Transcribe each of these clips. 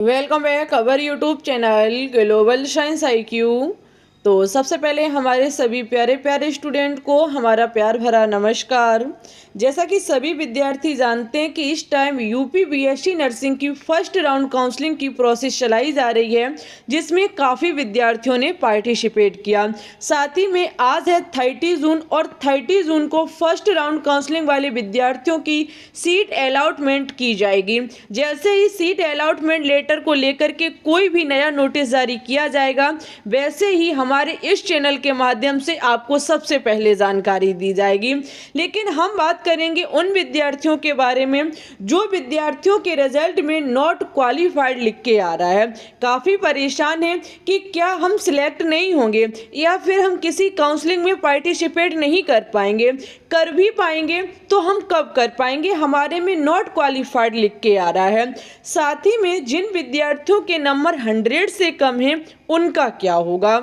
Welcome back our YouTube channel global science IQ। तो सबसे पहले हमारे सभी प्यारे प्यारे स्टूडेंट को हमारा प्यार भरा नमस्कार। जैसा कि सभी विद्यार्थी जानते हैं कि इस टाइम यूपी बीएससी नर्सिंग की फर्स्ट राउंड काउंसलिंग की प्रोसेस चलाई जा रही है, जिसमें काफ़ी विद्यार्थियों ने पार्टिसिपेट किया। साथ ही में आज है 30 जून और 30 जून को फर्स्ट राउंड काउंसलिंग वाले विद्यार्थियों की सीट अलॉटमेंट की जाएगी। जैसे ही सीट अलॉटमेंट लेटर को लेकर के कोई भी नया नोटिस जारी किया जाएगा, वैसे ही हमारे इस चैनल के माध्यम से आपको सबसे पहले जानकारी दी जाएगी। लेकिन हम बात करेंगे उन विद्यार्थियों के बारे में जो विद्यार्थियों के रिजल्ट में नॉट क्वालिफाइड लिख के आ रहा है। काफ़ी परेशान है कि क्या हम सिलेक्ट नहीं होंगे या फिर हम किसी काउंसलिंग में पार्टिसिपेट नहीं कर पाएंगे। कर भी पाएंगे तो हम कब कर पाएंगे, हमारे में नॉट क्वालिफाइड लिख के आ रहा है। साथ ही में जिन विद्यार्थियों के नंबर 100 से कम हैं उनका क्या होगा।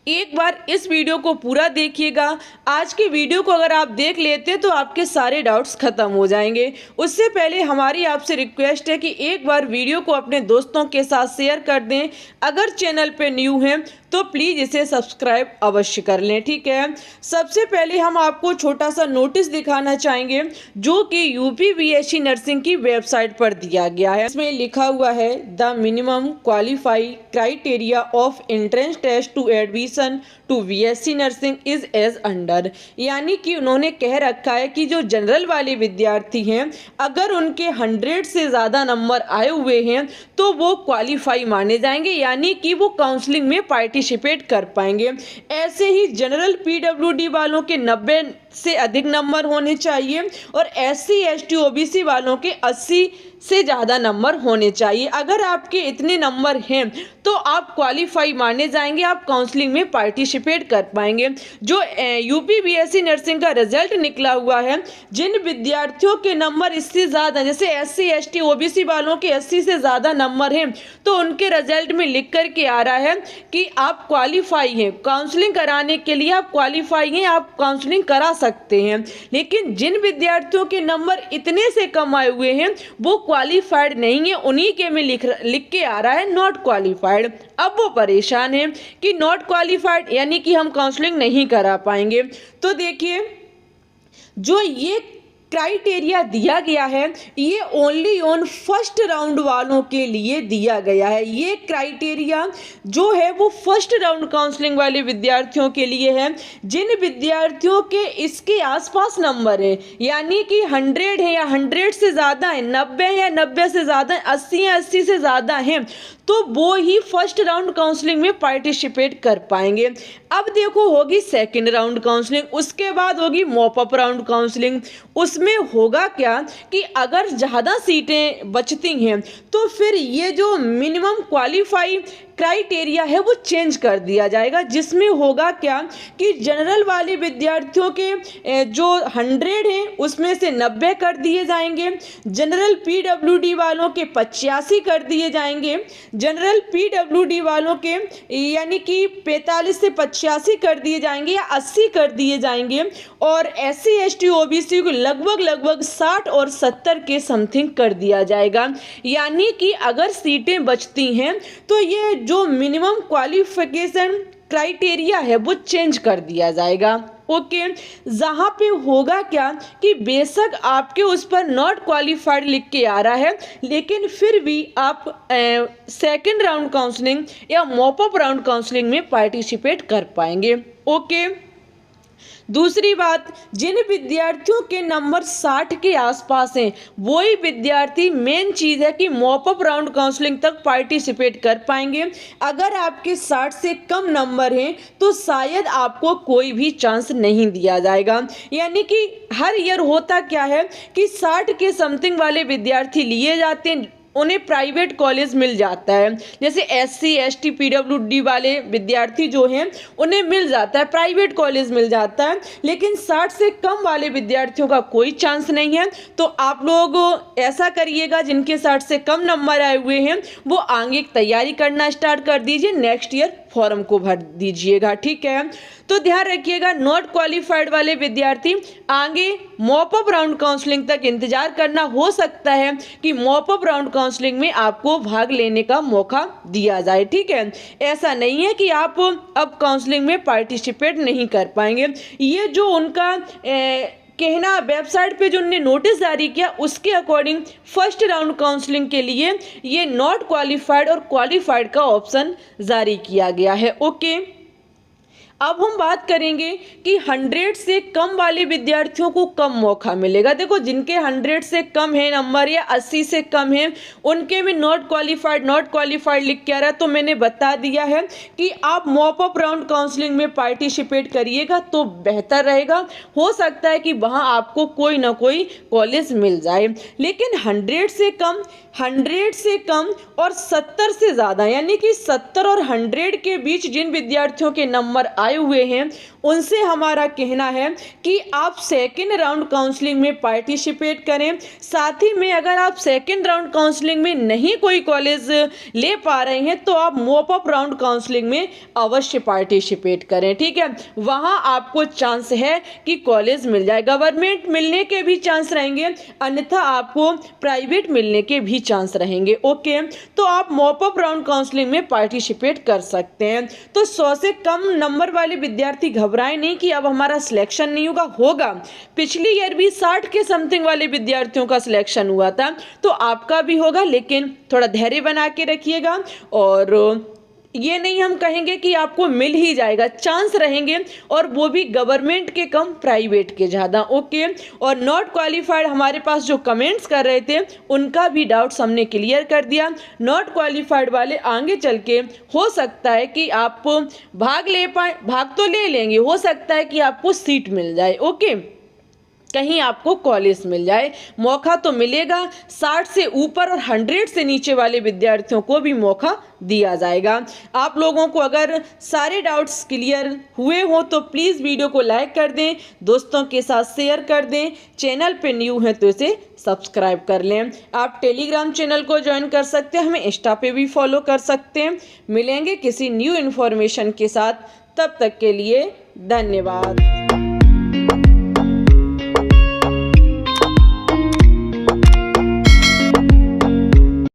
एक बार इस वीडियो को पूरा देखिएगा। आज की वीडियो को अगर आप देख लेते तो आपके सारे डाउट्स खत्म हो जाएंगे। उससे पहले हमारी आपसे रिक्वेस्ट है कि एक बार वीडियो को अपने दोस्तों के साथ शेयर कर दें। अगर चैनल पे न्यू हैं तो प्लीज़ इसे सब्सक्राइब अवश्य कर लें, ठीक है। सबसे पहले हम आपको छोटा सा नोटिस दिखाना चाहेंगे जो कि यूपी बीएससी नर्सिंग की वेबसाइट पर दिया गया है। इसमें लिखा हुआ है the minimum qualify criteria of entrance test to admission to BSc nursing is as under. यानी कि उन्होंने कह रखा है कि जो जनरल वाले विद्यार्थी हैं अगर उनके 100 से ज़्यादा नंबर आए हुए हैं तो वो क्वालिफाई माने जाएंगे, यानी कि वो काउंसलिंग में पार्टिसिपेट कर पाएंगे। ऐसे ही जनरल पीडब्ल्यूडी वालों के 90 से अधिक नंबर होने चाहिए और SC ST OBC वालों के 80 से ज़्यादा नंबर होने चाहिए। अगर आपके इतने नंबर हैं तो आप क्वालिफाई माने जाएंगे, आप काउंसलिंग में पार्टिसिपेट कर पाएंगे। जो यूपी बीएससी नर्सिंग का रिजल्ट निकला हुआ है, जिन विद्यार्थियों के नंबर इससे ज़्यादा, जैसे SC ST OBC वालों के 80 से ज़्यादा नंबर हैं, तो उनके रिजल्ट में लिख कर के आ रहा है कि आप क्वालिफाई हैं, काउंसलिंग कराने के लिए आप क्वालिफाई हैं, आप काउंसलिंग करा सकते हैं। लेकिन जिन विद्यार्थियों के नंबर इतने से कम आए हुए हैं वो क्वालिफाइड नहीं है, उन्हीं के में लिख के आ रहा है नॉट क्वालिफाइड। अब वो परेशान है कि नॉट क्वालिफाइड यानी कि हम काउंसलिंग नहीं करा पाएंगे। तो देखिए, जो ये क्राइटेरिया दिया गया है ये ओनली ऑन फर्स्ट राउंड वालों के लिए दिया गया है। ये क्राइटेरिया जो है वो फर्स्ट राउंड काउंसलिंग वाले विद्यार्थियों के लिए है। जिन विद्यार्थियों के इसके आसपास नंबर है, यानी कि 100 है या 100 से ज़्यादा है, 90 या 90 से ज़्यादा, 80 या 80 से ज़्यादा हैं, तो वो ही फर्स्ट राउंड काउंसलिंग में पार्टिसिपेट कर पाएंगे। अब देखो, होगी सेकंड राउंड काउंसलिंग, उसके बाद होगी मॉप अप राउंड काउंसलिंग। उसमें होगा क्या कि अगर ज़्यादा सीटें बचती हैं तो फिर ये जो मिनिमम क्वालिफाई क्राइटेरिया है वो चेंज कर दिया जाएगा, जिसमें होगा क्या कि जनरल वाले विद्यार्थियों के जो 100 हैं उसमें से 90 कर दिए जाएंगे, जनरल पीडब्ल्यूडी वालों के 85 कर दिए जाएंगे, जनरल पीडब्ल्यूडी वालों के यानी कि 45 से 85 कर दिए जाएंगे या 80 कर दिए जाएंगे, और SC ST OBC को लगभग 60 और 70 के समथिंग कर दिया जाएगा। यानी कि अगर सीटें बचती हैं तो ये जो मिनिमम क्वालिफिकेशन क्राइटेरिया है वो चेंज कर दिया जाएगा। ओके, जहाँ पे होगा क्या कि बेशक आपके उस पर नॉट क्वालिफाइड लिख के आ रहा है, लेकिन फिर भी आप सेकंड राउंड काउंसलिंग या मॉप अप राउंड काउंसलिंग में पार्टिसिपेट कर पाएंगे। ओके, दूसरी बात, जिन विद्यार्थियों के नंबर 60 के आसपास हैं वही विद्यार्थी, मेन चीज़ है कि मॉप अप राउंड काउंसलिंग तक पार्टिसिपेट कर पाएंगे। अगर आपके 60 से कम नंबर हैं तो शायद आपको कोई भी चांस नहीं दिया जाएगा। यानी कि हर ईयर होता क्या है कि 60 के समथिंग वाले विद्यार्थी लिए जाते हैं, उन्हें प्राइवेट कॉलेज मिल जाता है। जैसे SC ST PWD वाले विद्यार्थी जो हैं उन्हें मिल जाता है, प्राइवेट कॉलेज मिल जाता है, लेकिन 60 से कम वाले विद्यार्थियों का कोई चांस नहीं है। तो आप लोग ऐसा करिएगा, जिनके 60 से कम नंबर आए हुए हैं वो आगे तैयारी करना स्टार्ट कर दीजिए नेक्स्ट ईयर फॉर्म को भर दीजिएगा। ठीक है, तो ध्यान रखिएगा नॉट क्वालिफाइड वाले विद्यार्थी आगे मॉप अप राउंड काउंसलिंग तक इंतजार करना। हो सकता है कि मॉप अप राउंड काउंसलिंग में आपको भाग लेने का मौका दिया जाए। ठीक है, ऐसा नहीं है कि आप अब काउंसलिंग में पार्टिसिपेट नहीं कर पाएंगे। ये जो उनका कहना वेबसाइट पे जो उन्होंने नोटिस जारी किया उसके अकॉर्डिंग फर्स्ट राउंड काउंसलिंग के लिए ये नॉट क्वालिफाइड और क्वालिफाइड का ऑप्शन जारी किया गया है। ओके, अब हम बात करेंगे कि 100 से कम वाले विद्यार्थियों को कम मौका मिलेगा। देखो, जिनके 100 से कम है नंबर या 80 से कम है उनके में नॉट क्वालिफाइड लिख के आ रहा है। तो मैंने बता दिया है कि आप मॉप अप राउंड काउंसलिंग में पार्टिसिपेट करिएगा तो बेहतर रहेगा। हो सकता है कि वहां आपको कोई ना कोई कॉलेज मिल जाए, लेकिन 100 से कम और 70 से ज़्यादा यानी कि 70 और 100 के बीच जिन विद्यार्थियों के नंबर आए हुए हैं उनसे हमारा कहना है कि आप सेकेंड राउंड काउंसलिंग में पार्टिसिपेट करें। साथ ही में अगर आप सेकेंड राउंड काउंसलिंग में नहीं कोई कॉलेज ले पा रहे हैं तो आप मॉप अप राउंड काउंसलिंग में अवश्य पार्टिसिपेट करें। ठीक है, वहां आपको चांस है कि कॉलेज मिल जाए। गवर्नमेंट मिलने के भी चांस रहेंगे, अन्यथा आपको प्राइवेट मिलने के भी चांस रहेंगे। ओके, तो आप मॉप अप राउंड काउंसलिंग में पार्टिसिपेट कर सकते हैं। तो 100 से कम नंबर वाले विद्यार्थी घबराएं नहीं कि अब हमारा सिलेक्शन नहीं होगा। पिछली ईयर भी 60 के समथिंग वाले विद्यार्थियों का सिलेक्शन हुआ था, तो आपका भी होगा, लेकिन थोड़ा धैर्य बना के रखिएगा। और ये नहीं हम कहेंगे कि आपको मिल ही जाएगा, चांस रहेंगे और वो भी गवर्नमेंट के कम प्राइवेट के ज़्यादा। ओके, और नॉट क्वालिफाइड हमारे पास जो कमेंट्स कर रहे थे उनका भी डाउट्स हमने क्लियर कर दिया। नॉट क्वालिफाइड वाले आगे चल के हो सकता है कि आप भाग ले पाए, भाग तो ले लेंगे, हो सकता है कि आपको सीट मिल जाए। ओके, कहीं आपको कॉलेज मिल जाए, मौका तो मिलेगा। 60 से ऊपर और 100 से नीचे वाले विद्यार्थियों को भी मौका दिया जाएगा। आप लोगों को अगर सारे डाउट्स क्लियर हुए हो तो प्लीज़ वीडियो को लाइक कर दें, दोस्तों के साथ शेयर कर दें। चैनल पे न्यू हैं तो इसे सब्सक्राइब कर लें। आप टेलीग्राम चैनल को ज्वाइन कर सकते हैं, हमें इंस्टा पे भी फॉलो कर सकते हैं। मिलेंगे किसी न्यू इन्फॉर्मेशन के साथ, तब तक के लिए धन्यवाद।